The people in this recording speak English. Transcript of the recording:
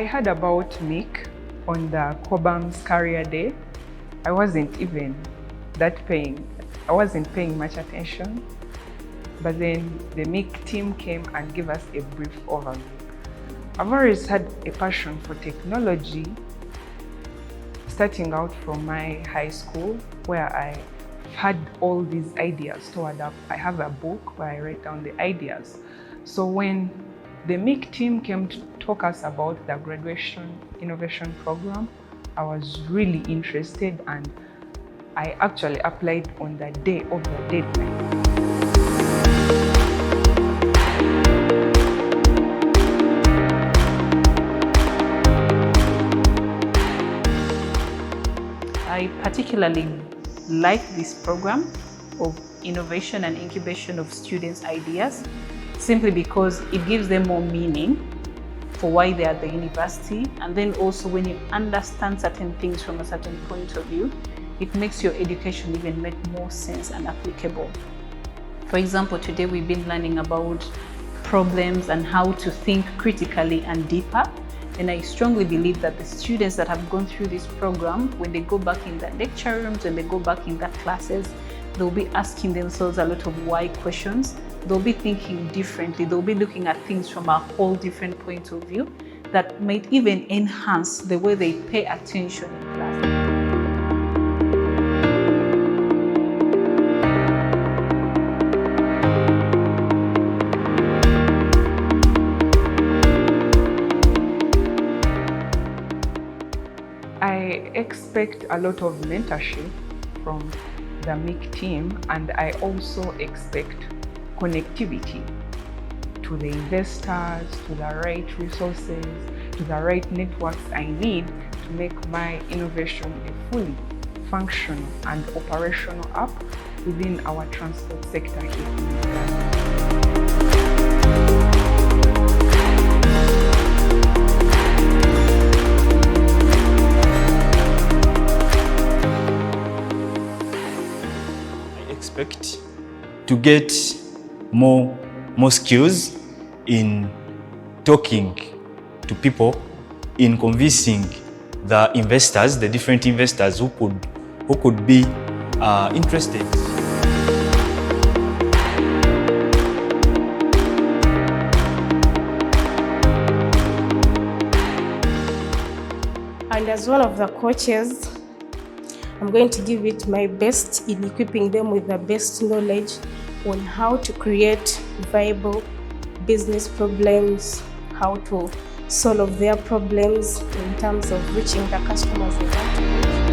I heard about MIC on the Cobham's Career Day. I wasn't paying much attention. But then the MIC team came and gave us a brief overview. I've always had a passion for technology, starting out from my high school, where I had all these ideas stored up. I have a book where I write down the ideas. So when the MIC team came to talk us about the graduation innovation program, I was really interested, and I actually applied on the day of the deadline. I particularly like this program of innovation and incubation of students' ideas, simply because it gives them more meaning for why they are at the university. And then also, when you understand certain things from a certain point of view, it makes your education even make more sense and applicable. For example, today we've been learning about problems and how to think critically and deeper. And I strongly believe that the students that have gone through this program, when they go back in the lecture rooms, when they go back in their classes, they'll be asking themselves a lot of why questions. They'll be thinking differently. They'll be looking at things from a whole different point of view that might even enhance the way they pay attention in class. I expect a lot of mentorship from the MIC team, and I also expect connectivity to the investors, to the right resources, to the right networks I need to make my innovation a fully functional and operational app within our transport sector here in Uganda. Expect to get more skills in talking to people, in convincing the investors, the different investors who could be interested. And as one of the coaches, I'm going to give it my best in equipping them with the best knowledge on how to create viable business problems, how to solve their problems in terms of reaching the customers they want to reach.